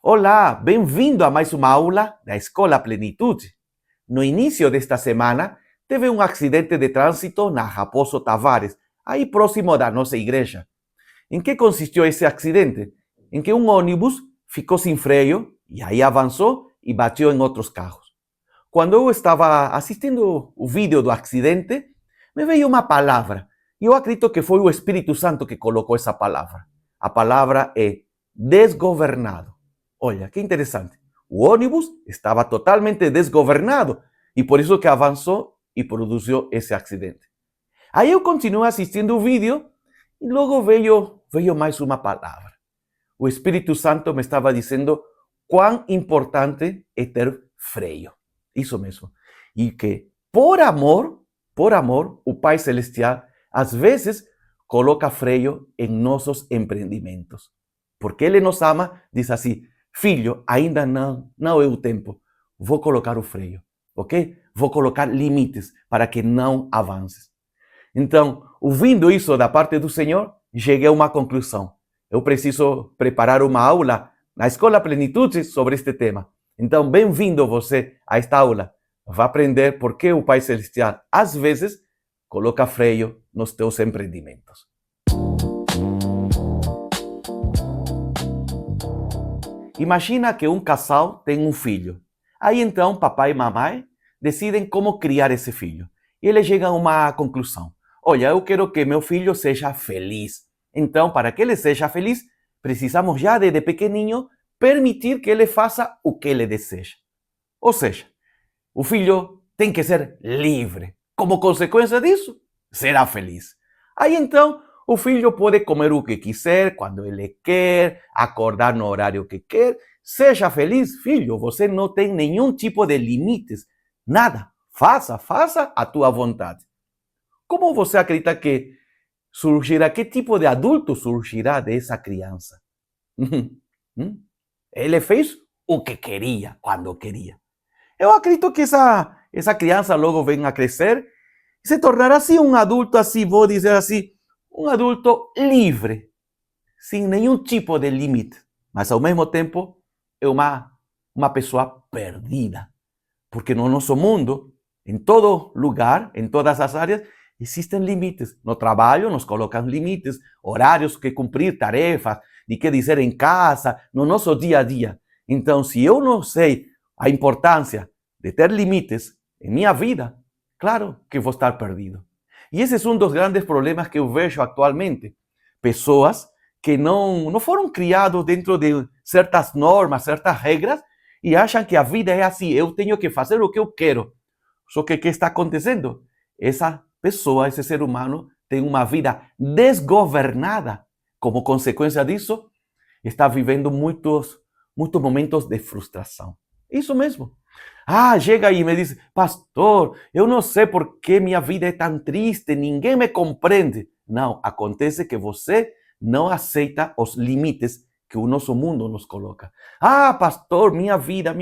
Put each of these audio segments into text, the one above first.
Olá, bem-vindo a mais uma aula da Escola Plenitude. No início desta semana, teve um acidente de trânsito na Raposo Tavares, aí próximo da nossa igreja. Em que consistiu esse acidente? Em que um ônibus ficou sem freio e aí avançou e bateu em outros carros. Quando eu estava assistindo o vídeo do acidente, me veio uma palavra. E eu acredito que foi o Espírito Santo que colocou essa palavra. A palavra é desgovernado. Olha, que interessante. O ônibus estava totalmente desgovernado e por isso que avançou e produziu esse acidente. Aí eu continuei assistindo o vídeo e logo veio mais uma palavra. O Espírito Santo me estava dizendo quão importante é ter freio. Isso mesmo. E que por amor, o Pai Celestial às vezes coloca freio em nossos empreendimentos. Porque Ele nos ama, diz assim, filho, ainda não é o tempo. Vou colocar o freio, ok? Vou colocar limites para que não avances. Então, ouvindo isso da parte do Senhor, cheguei a uma conclusão. Eu preciso preparar uma aula na Escola Plenitude sobre este tema. Então, bem-vindo você a esta aula. Vai aprender por que o Pai Celestial, às vezes, coloca freio nos teus empreendimentos. Imagina que um casal tem um filho. Aí então, papai e mamãe decidem como criar esse filho. E eles chegam a uma conclusão. Olha, eu quero que meu filho seja feliz. Então, para que ele seja feliz, precisamos já desde pequenininho permitir que ele faça o que ele deseja. Ou seja, o filho tem que ser livre. Como consequência disso, será feliz. Aí então, o filho pode comer o que quiser, quando ele quer, acordar no horário que quer. Seja feliz, filho. Você não tem nenhum tipo de limites. Nada. Faça a tua vontade. Como você acredita que surgirá? Que tipo de adulto surgirá dessa criança? Ele fez o que queria, quando queria. Eu acredito que essa criança logo vem a crescer e se tornará assim um adulto, assim, vou dizer assim, um adulto livre, sem nenhum tipo de limite, mas ao mesmo tempo é uma pessoa perdida, porque no nosso mundo, em todo lugar, em todas as áreas, existem limites. No trabalho nos colocam limites, horários que cumprir, tarefas, de que dizer em casa, no nosso dia a dia. Então, se eu não sei a importância de ter limites em minha vida, claro que vou estar perdido. E esse é um dos grandes problemas que eu vejo atualmente. Pessoas que não foram criados dentro de certas normas, certas regras, e acham que a vida é assim, eu tenho que fazer o que eu quero. Só que o que está acontecendo? Essa pessoa, esse ser humano, tem uma vida desgovernada. Como consequência disso, está vivendo muitos momentos de frustração. Isso mesmo. Chega aí e me diz, pastor, eu não sei por que minha vida é tão triste, ninguém me compreende. Não, acontece que você não aceita os limites que o nosso mundo nos coloca. Pastor, minha vida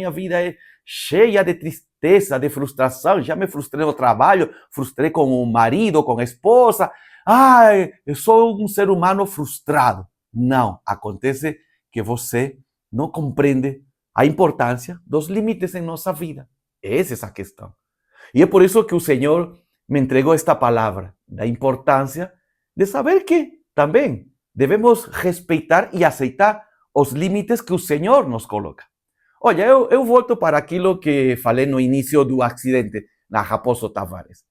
é cheia de tristeza, de frustração. Já me frustrei no trabalho, frustrei com o marido, com a esposa. Eu sou um ser humano frustrado. Não, acontece que você não compreende a importância dos limites em nossa vida. Essa é a questão. E é por isso que o Senhor me entregou esta palavra, da importância de saber que também devemos respeitar e aceitar os limites que o Senhor nos coloca. Olha, eu volto para aquilo que falei no início do acidente na Raposo Tavares.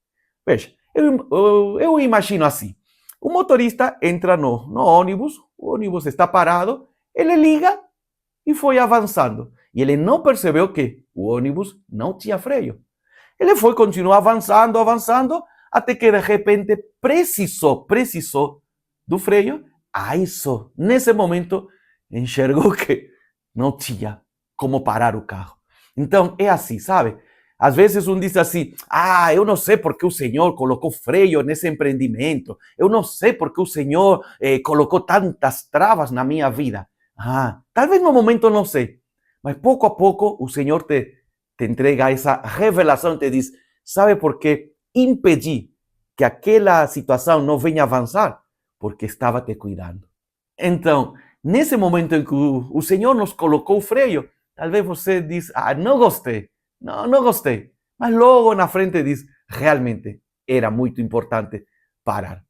Veja, eu imagino assim, o motorista entra no ônibus, o ônibus está parado, ele liga e foi avançando. E ele não percebeu que o ônibus não tinha freio. Ele foi continuar avançando, até que de repente precisou do freio. Isso, nesse momento, enxergou que não tinha como parar o carro. Então, é assim, sabe? Às vezes um diz assim, eu não sei porque o Senhor colocou freio nesse empreendimento. Eu não sei porque o Senhor colocou tantas travas na minha vida. Talvez no momento não sei, mas pouco a pouco o Senhor te entrega essa revelação e te diz, sabe por que impedi que aquela situação não venha avançar? Porque estava te cuidando. Então, nesse momento em que o Senhor nos colocou o freio, talvez você diz, não gostei, não gostei. Mas logo na frente diz, realmente era muito importante parar.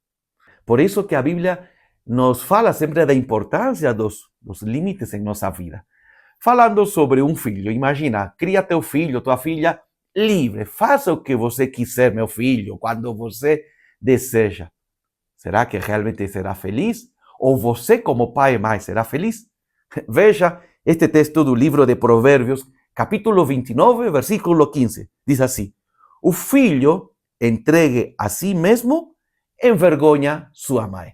Por isso que a Bíblia nos fala sempre da importância dos limites em nossa vida. Falando sobre um filho, imagina, cria teu filho, tua filha livre, faça o que você quiser, meu filho, quando você deseja. Será que realmente será feliz? Ou você, como pai e mãe, será feliz? Veja este texto do livro de Provérbios, capítulo 29, versículo 15. Diz assim: o filho entregue a si mesmo envergonha sua mãe.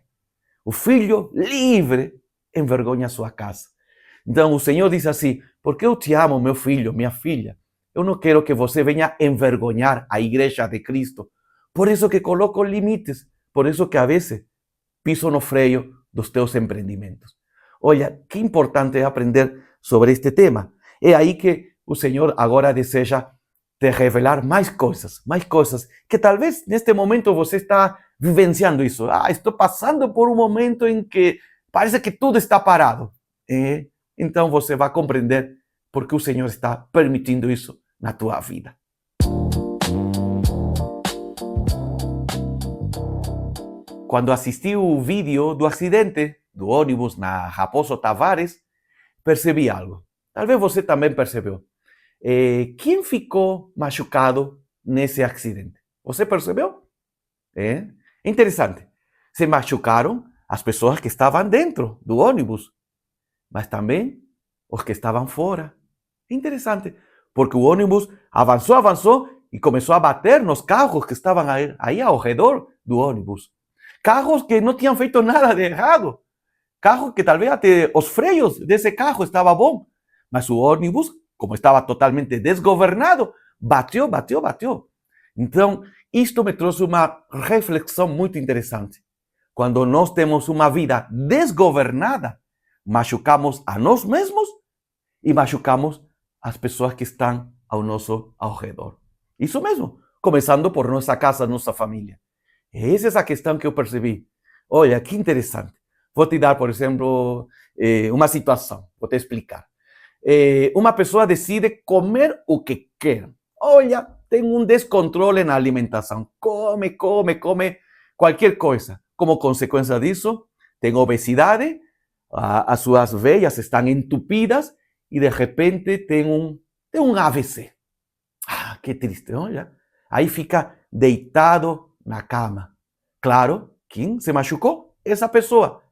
O filho livre envergonha sua casa. Então o Senhor diz assim: porque eu te amo, meu filho, minha filha, eu não quero que você venha envergonhar a igreja de Cristo. Por isso que coloco limites, por isso que a vezes piso no freio dos teus empreendimentos. Olha, que importante é aprender sobre este tema. É aí que o Senhor agora deseja te revelar mais coisas que talvez neste momento você está vivenciando isso. Estou passando por um momento em que parece que tudo está parado. Então você vai compreender por que o Senhor está permitindo isso na tua vida. Quando assisti o vídeo do acidente do ônibus na Raposo Tavares, percebi algo. Talvez você também percebeu. Quem ficou machucado nesse acidente? Você percebeu? É interessante. Se machucaram as pessoas que estavam dentro do ônibus, mas também os que estavam fora. Interessante, porque o ônibus avançou e começou a bater nos carros que estavam aí ao redor do ônibus. Carros que não tinham feito nada de errado. Carros que talvez até os freios desse carro estavam bons. Mas o ônibus, como estava totalmente desgovernado, bateu. Então, isto me trouxe uma reflexão muito interessante. Quando nós temos uma vida desgovernada, machucamos a nós mesmos e machucamos as pessoas que estão ao nosso ao redor. Isso mesmo, começando por nossa casa, nossa família. Essa é a questão que eu percebi. Olha, que interessante. Vou te dar, por exemplo, uma situação. Vou te explicar. Uma pessoa decide comer o que quer. Olha, tem um descontrole na alimentação. Come qualquer coisa. Como consequência disso, tem obesidade, as suas veias estão entupidas e de repente tem um AVC. Que triste, olha. Aí fica deitado na cama. Claro, quem se machucou? Essa pessoa.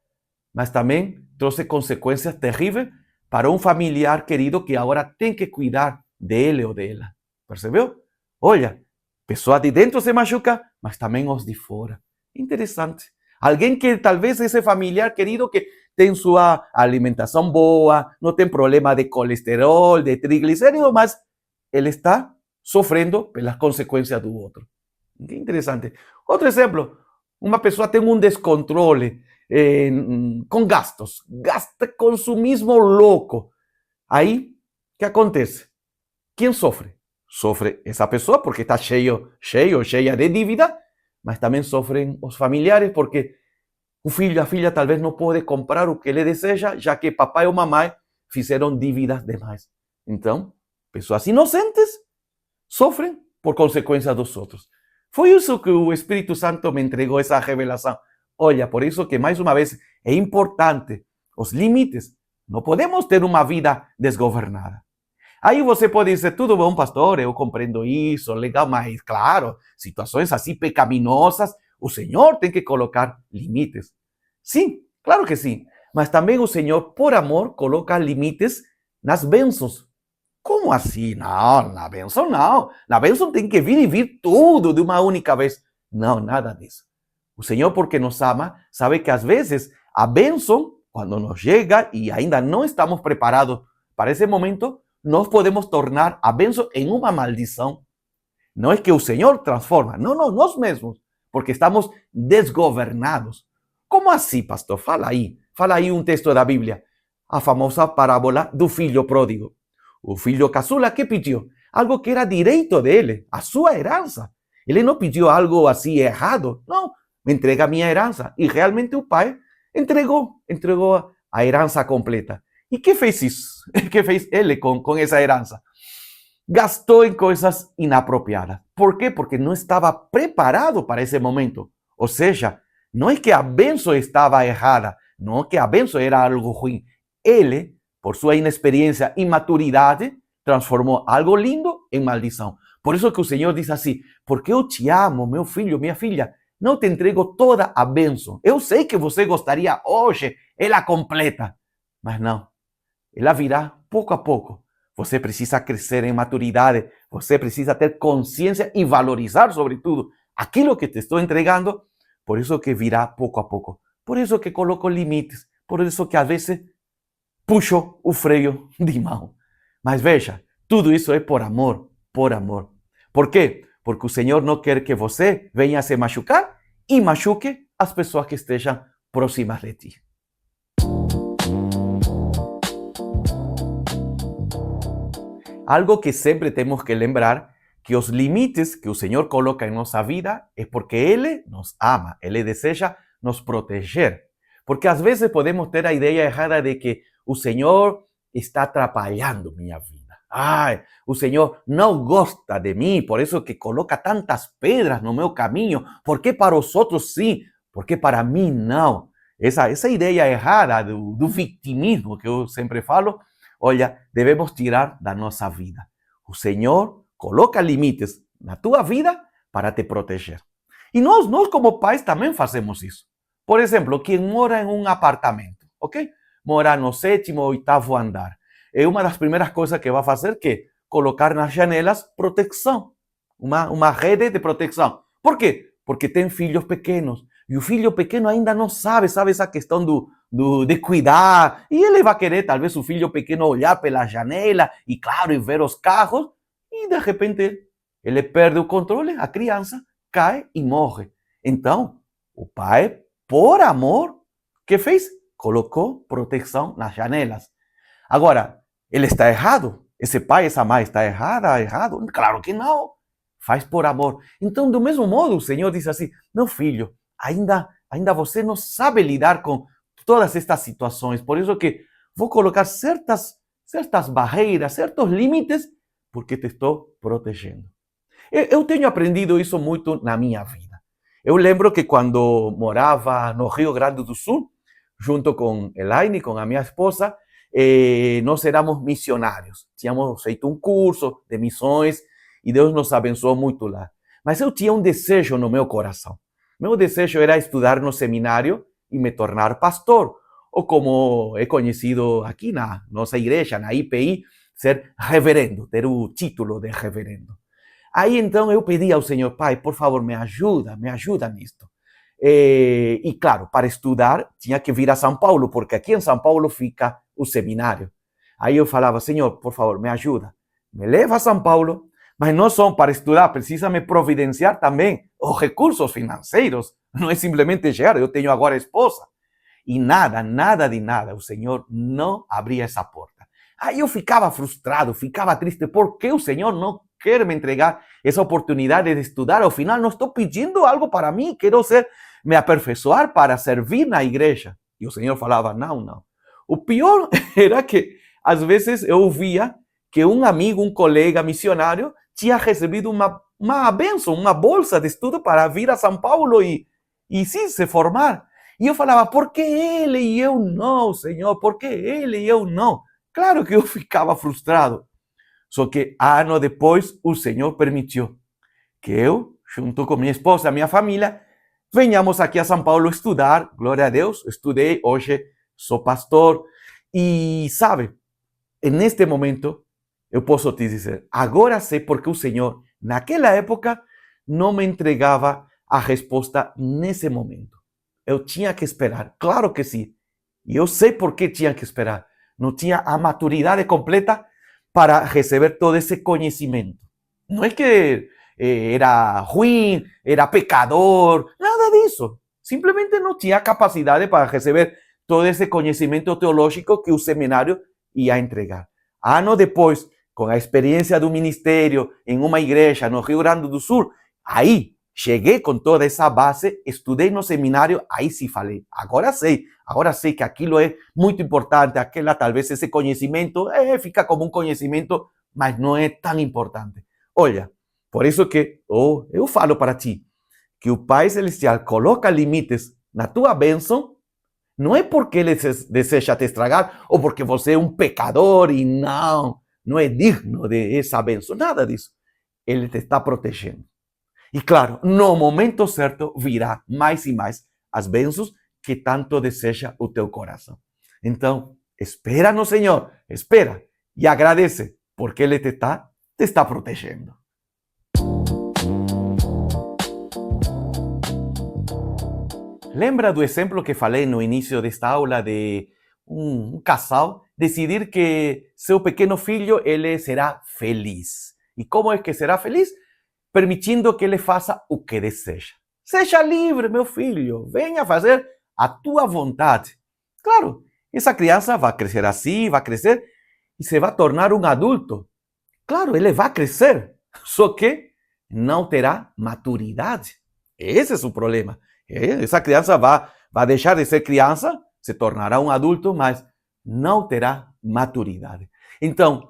Mas também trouxe consequências terríveis para um familiar querido que agora tem que cuidar dele ou dela. Percebeu? Olha, pessoa de dentro se machuca, mas também os de fora. Interessante. Alguém que talvez esse familiar querido que tem sua alimentação boa, não tem problema de colesterol, de triglicéridos, mas ele está sofrendo pelas consequências do outro. Que interessante. Outro exemplo, uma pessoa tem um descontrole com gastos, gasta consumismo louco. Aí, o que acontece? Quem sofre? Sofre essa pessoa porque está cheia de dívida, mas também sofrem os familiares porque o filho, a filha talvez não pode comprar o que ele deseja, já que papai ou mamãe fizeram dívidas demais. Então, pessoas inocentes sofrem por consequência dos outros. Foi isso que o Espírito Santo me entregou, essa revelação. Olha, por isso que, mais uma vez, é importante os limites. Não podemos ter uma vida desgovernada. Aí você pode dizer, tudo bom, pastor, eu compreendo isso, legal, mas, claro, situações assim pecaminosas, o Senhor tem que colocar limites. Sim, claro que sim. Mas também o Senhor, por amor, coloca limites nas bênçãos. Como assim? Não, na bênção não. Na bênção tem que vir e vir tudo de uma única vez. Não, nada disso. O Senhor, porque nos ama, sabe que às vezes a bênção, quando nos chega e ainda não estamos preparados para esse momento, nós podemos tornar a bênção em uma maldição. Não é que o Senhor transforma, não, nós mesmos, porque estamos desgovernados. Como assim, pastor? Fala aí um texto da Bíblia. A famosa parábola do filho pródigo. O filho caçula, que pediu? Algo que era direito dele, a sua herança. Ele não pediu algo assim errado. Não, me entrega a minha herança. E realmente o pai entregou a herança completa. E que fez isso? Que fez ele com essa herança? Gastou em coisas inapropriadas. Por quê? Porque não estava preparado para esse momento. Ou seja, não é que a bênção estava errada, não é que a bênção era algo ruim. Ele, por sua inexperiência e imaturidade, transformou algo lindo em maldição. Por isso que o Senhor diz assim, porque eu te amo, meu filho, minha filha, não te entrego toda a bênção. Eu sei que você gostaria hoje, ela completa, mas não. Ela virá pouco a pouco. Você precisa crescer em maturidade, você precisa ter consciência e valorizar, sobretudo, aquilo que te estou entregando. Por isso que virá pouco a pouco. Por isso que coloco limites. Por isso que às vezes puxo o freio de mão. Mas veja, tudo isso é por amor, por amor. Por quê? Porque o Senhor não quer que você venha se machucar e machuque as pessoas que estejam próximas de ti. Algo que sempre temos que lembrar, que os limites que o Senhor coloca em nossa vida é porque Ele nos ama, Ele deseja nos proteger. Porque às vezes podemos ter a ideia errada de que o Senhor está atrapalhando minha vida. Ai, o Senhor não gosta de mim, por isso que coloca tantas pedras no meu caminho. Por que para os outros sim, porque para mim não? Essa ideia errada do vitimismo que eu sempre falo, olha, devemos tirar da nossa vida. O Senhor coloca limites na tua vida para te proteger. E nós como pais também fazemos isso. Por exemplo, quem mora em um apartamento, ok? Mora no 7º ou 8º andar. É uma das primeiras coisas que vai fazer que colocar nas janelas proteção. Uma rede de proteção. Por quê? Porque tem filhos pequenos. E o filho pequeno ainda não sabe essa questão de cuidar. E ele vai querer, talvez, o filho pequeno olhar pela janela e, claro, e ver os carros. E, de repente, ele perde o controle, a criança cai e morre. Então, o pai, por amor, o que fez? Colocou proteção nas janelas. Agora, ele está errado? Esse pai, essa mãe está errado? Claro que não. Faz por amor. Então, do mesmo modo, o Senhor diz assim, meu filho, ainda você não sabe lidar com todas estas situações. Por isso que vou colocar certas barreiras, certos limites, porque te estou protegendo. Eu tenho aprendido isso muito na minha vida. Eu lembro que quando morava no Rio Grande do Sul, junto com Elaine, com a minha esposa, nós éramos missionários. Tínhamos feito um curso de missões e Deus nos abençoou muito lá. Mas eu tinha um desejo no meu coração. Meu desejo era estudar no seminário e me tornar pastor. Ou como é conhecido aqui na nossa igreja, na IPI, ser reverendo, ter o título de reverendo. Aí então eu pedi ao Senhor, Pai, por favor, me ajuda nisto. E claro, para estudar tinha que vir a São Paulo, porque aqui em São Paulo fica o seminário. Aí eu falava, Senhor, por favor, me ajuda. Me leva a São Paulo, mas não só para estudar, precisa me providenciar também os recursos financeiros. Não é simplesmente chegar, eu tenho agora esposa. E nada de nada, o Senhor não abria essa porta. Aí eu ficava frustrado, ficava triste, porque o Senhor não quer me entregar essa oportunidade de estudar. Ao final não estou pedindo algo para mim, quero me aperfeiçoar para servir na igreja. E o Senhor falava, não. O pior era que, às vezes, eu ouvia que um amigo, um colega missionário, tinha recebido uma bênção, uma bolsa de estudo para vir a São Paulo e sim, se formar. E eu falava, por que ele e eu não, Senhor? Por que ele e eu não? Claro que eu ficava frustrado. Só que ano depois, o Senhor permitiu que eu, junto com minha esposa e minha família, venhamos aqui a São Paulo estudar. Glória a Deus, estudei, hoje sou pastor. E sabe, neste momento, eu posso te dizer, agora sei porque o Senhor, naquela época, não me entregava a resposta nesse momento. Eu tinha que esperar, claro que sim. E eu sei por que tinha que esperar. Não tinha a maturidade completa para receber todo esse conhecimento. Não é que era ruim, era pecador, nada disso. Simplesmente não tinha capacidade para receber todo esse conhecimento teológico que o seminário ia entregar. Ano depois, com a experiência do ministério em uma igreja no Rio Grande do Sul, aí cheguei com toda essa base, estudei no seminário, aí sim falei. Agora sei que aquilo é muito importante, aquela talvez esse conhecimento, fica como um conhecimento, mas não é tão importante. Olha, por isso que eu falo para ti, que o Pai Celestial coloca limites na tua bênção, não é porque ele deseja te estragar, ou porque você é um pecador e não é digno de essa bênção, nada disso. Ele te está protegendo. E claro, no momento certo virá mais e mais as bênçãos que tanto deseja o teu coração. Então, espera no Senhor, espera e agradece, porque Ele te está protegendo. Lembra do exemplo que falei no início desta aula de um casal decidir que seu pequeno filho ele será feliz. E como é que será feliz? Permitindo que ele faça o que deseja. Seja livre, meu filho, venha fazer a tua vontade. Claro, essa criança vai crescer assim, vai crescer e se vai tornar um adulto. Claro, ele vai crescer, só que não terá maturidade. Esse é o problema. Essa criança vai deixar de ser criança, se tornará um adulto, mas não terá maturidade. Então,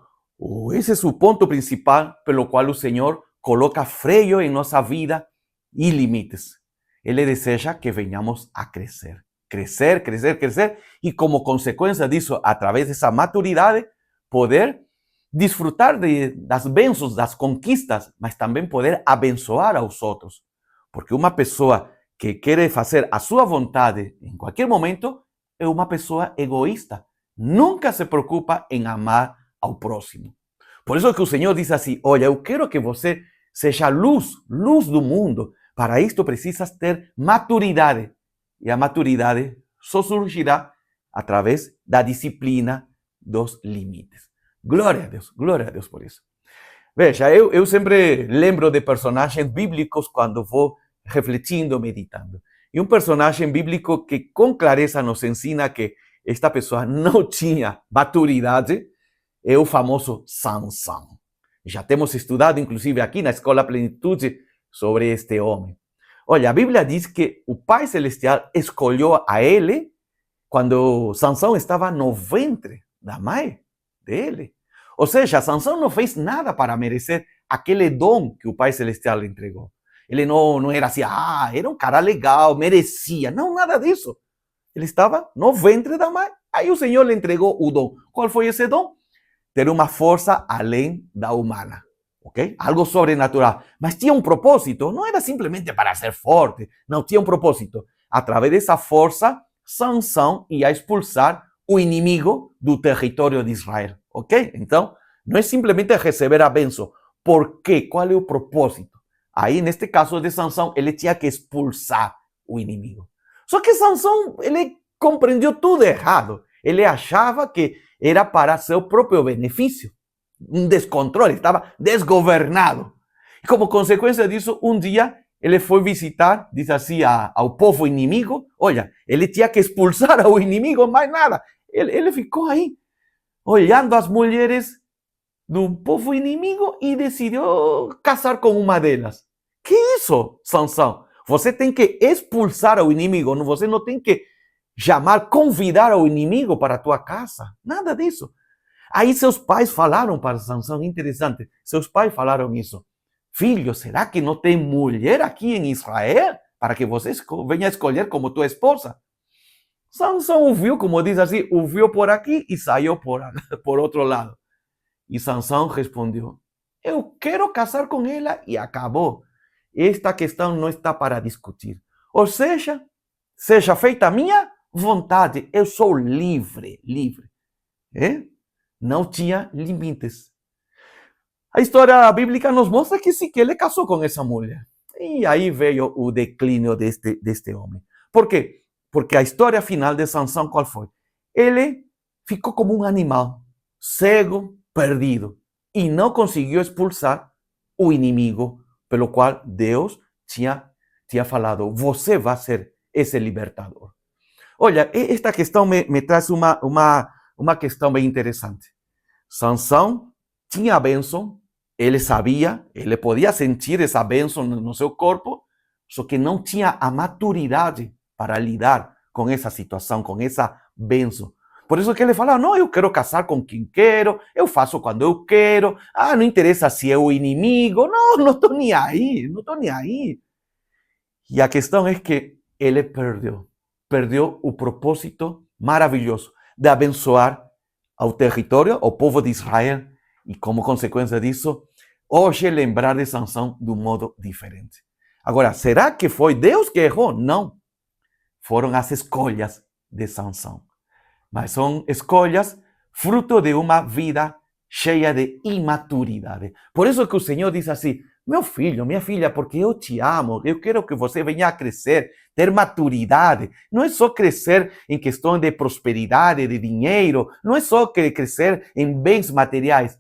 esse é o ponto principal pelo qual o Senhor coloca freio em nossa vida e limites. Ele deseja que venhamos a crescer. Crescer, crescer, crescer. E como consequência disso, através dessa maturidade, poder desfrutar das bênçãos, das conquistas, mas também poder abençoar aos outros. Porque uma pessoa que quer fazer a sua vontade em qualquer momento é uma pessoa egoísta. Nunca se preocupa em amar ao próximo. Por isso que o Senhor diz assim, olha, eu quero que você seja luz do mundo. Para isto precisas ter maturidade. E a maturidade só surgirá através da disciplina dos limites. Glória a Deus por isso. Veja, eu sempre lembro de personagens bíblicos quando vou refletindo, meditando. E um personagem bíblico que com clareza nos ensina que esta pessoa não tinha maturidade é o famoso Sansão. Já temos estudado, inclusive aqui na Escola Plenitude, sobre este homem. Olha, a Bíblia diz que o Pai Celestial escolheu a ele quando Sansão estava no ventre da mãe dele. Ou seja, Sansão não fez nada para merecer aquele dom que o Pai Celestial lhe entregou. Ele não era assim, era um cara legal, merecia. Não, nada disso. Ele estava no ventre da mãe. Aí o Senhor lhe entregou o dom. Qual foi esse dom? Ter uma força além da humana. Ok? Algo sobrenatural. Mas tinha um propósito. Não era simplesmente para ser forte. Não, tinha um propósito. Através dessa força, Sansão ia expulsar o inimigo do território de Israel. Ok? Então, não é simplesmente receber a bênção. Por quê? Qual é o propósito? Aí, neste caso de Sansão, ele tinha que expulsar o inimigo. Só que Sansão, ele compreendeu tudo errado. Ele achava que era para seu próprio benefício. Um descontrole, estava desgovernado. E como consequência disso, um dia ele foi visitar, diz assim, ao povo inimigo. Olha, ele tinha que expulsar o inimigo, mais nada. Ele ficou aí, olhando as mulheres do povo inimigo e decidiu casar com uma delas. Que isso, Sansão? Você tem que expulsar o inimigo, você não tem que convidar o inimigo para a tua casa. Nada disso. Aí seus pais falaram para Sansão, interessante, seus pais falaram isso. Filho, será que não tem mulher aqui em Israel para que você venha escolher como tua esposa? Sansão ouviu, como diz assim, ouviu por aqui e saiu por outro lado. E Sansão respondeu, eu quero casar com ela e acabou. Esta questão não está para discutir. Ou seja, seja feita a minha vontade, eu sou livre. Não tinha limites. A história bíblica nos mostra que sim, que ele casou com essa mulher. E aí veio o declínio deste homem. Por quê? Porque a história final de Sansão, qual foi? Ele ficou como um animal, cego, perdido, e não conseguiu expulsar o inimigo pelo qual Deus tinha falado, você vai ser esse libertador. Olha, esta questão me traz uma questão bem interessante. Sansão tinha a bênção, ele sabia, ele podia sentir essa bênção no seu corpo, só que não tinha a maturidade para lidar com essa situação, com essa bênção. Por isso que ele fala, não, eu quero casar com quem quero, eu faço quando eu quero, não interessa se é o inimigo, não estou nem aí, não estou nem aí. E a questão é que ele perdeu o propósito maravilhoso de abençoar ao território, ao povo de Israel, e como consequência disso, hoje lembrar de Sansão de um modo diferente. Agora, será que foi Deus que errou? Não. Foram as escolhas de Sansão. Mas são escolhas fruto de uma vida cheia de imaturidade. Por isso que o Senhor diz assim, meu filho, minha filha, porque eu te amo, eu quero que você venha a crescer, ter maturidade. Não é só crescer em questão de prosperidade, de dinheiro, não é só crescer em bens materiais.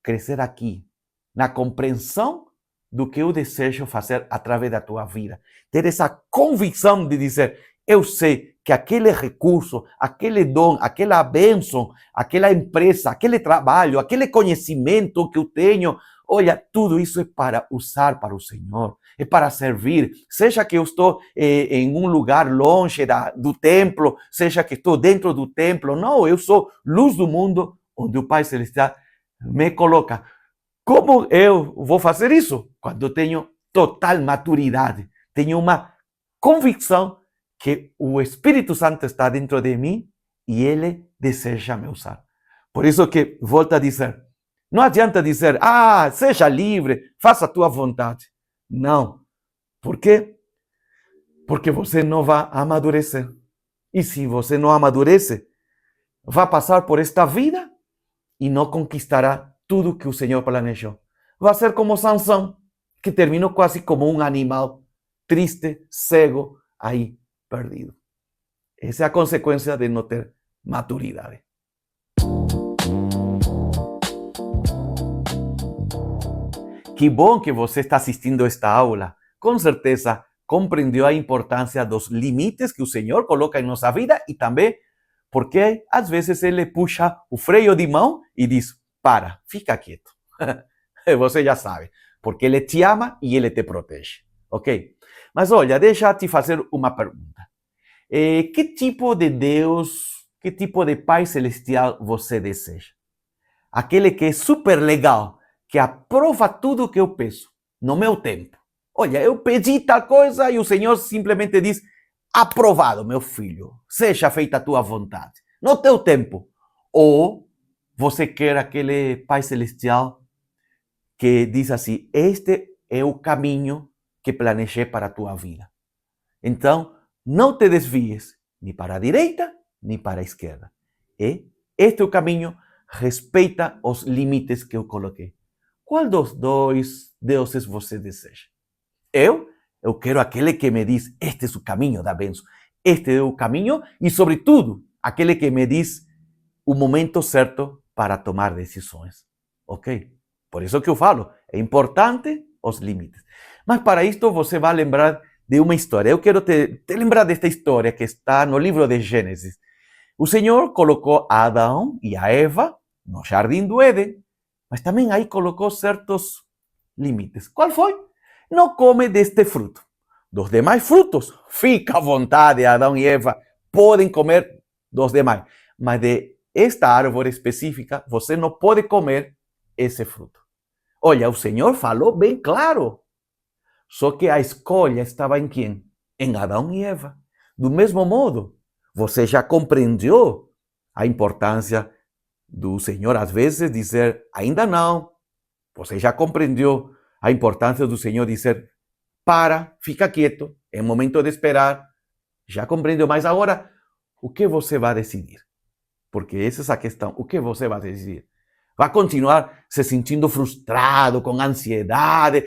Crescer aqui, na compreensão do que eu desejo fazer através da tua vida. Ter essa convicção de dizer, eu sei que aquele recurso, aquele dom, aquela bênção, aquela empresa, aquele trabalho, aquele conhecimento que eu tenho, olha, tudo isso é para usar para o Senhor, é para servir. Seja que eu estou em um lugar longe do templo, seja que estou dentro do templo, não, eu sou luz do mundo onde o Pai Celestial me coloca. Como eu vou fazer isso? Quando eu tenho total maturidade, tenho uma convicção que o Espírito Santo está dentro de mim e ele deseja me usar. Por isso que volta a dizer, não adianta dizer, seja livre, faça a tua vontade. Não. Por quê? Porque você não vai amadurecer. E se você não amadurece, vai passar por esta vida e não conquistará tudo que o Senhor planejou. Vai ser como Sansão, que terminou quase como um animal, triste, cego, aí, perdido. Essa é a consequência de não ter maturidade. Que bom que você está assistindo esta aula. Com certeza compreendeu a importância dos limites que o Senhor coloca em nossa vida e também porque às vezes ele puxa o freio de mão e diz, fica quieto. Você já sabe, porque ele te ama e ele te protege, ok? Mas olha, deixa eu te fazer uma pergunta. Que tipo de Deus, que tipo de Pai Celestial você deseja? Aquele que é super legal, que aprova tudo que eu peço, no meu tempo. Olha, eu pedi tal coisa e o Senhor simplesmente diz, aprovado, meu filho, seja feita a tua vontade, no teu tempo. Ou você quer aquele Pai Celestial que diz assim, este é o caminho que planejei para a tua vida. Então, não te desvies nem para a direita, nem para a esquerda. Este é o caminho, respeita os limites que eu coloquei. Qual dos dois deuses você deseja? Eu quero aquele que me diz, este é o caminho da bênção. Este é o caminho e, sobretudo, aquele que me diz o momento certo para tomar decisões. Ok? Por isso que eu falo, é importante os limites. Mas para isto você vai lembrar de uma história. Eu quero te lembrar desta história que está no livro de Gênesis. O Senhor colocou a Adão e a Eva no jardim do Éden, mas também aí colocou certos limites. Qual foi? Não come deste fruto. Dos demais frutos, fica à vontade, Adão e Eva podem comer dos demais. Mas de esta árvore específica, você não pode comer esse fruto. Olha, o Senhor falou bem claro. Só que a escolha estava em quem? Em Adão e Eva. Do mesmo modo, você já compreendeu a importância do Senhor, às vezes, dizer, ainda não. Você já compreendeu a importância do Senhor dizer, fica quieto, é momento de esperar. Já compreendeu, mas agora, o que você vai decidir? Porque essa é a questão, o que você vai decidir? Vai continuar se sentindo frustrado, com ansiedade?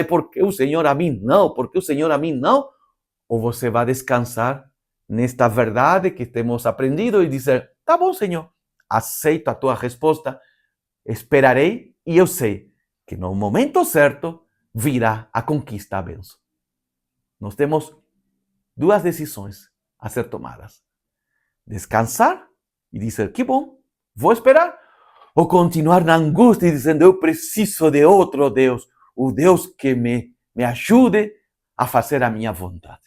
¿Por que o Senhor a mim não? ¿Por que o Senhor a mim não? Ou você vai descansar nesta verdade que temos aprendido e dizer, tá bom, Senhor, aceito a tua resposta, esperarei e eu sei que no momento certo virá a conquista, a bênção. Nós temos duas decisões a ser tomadas. Descansar e dizer, que bom, vou esperar. Ou continuar na angústia e dizendo, eu preciso de outro Deus. O Deus que me ajude a fazer a minha vontade.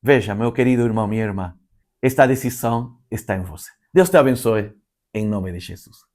Veja, meu querido irmão, minha irmã, esta decisão está em você. Deus te abençoe, em nome de Jesus.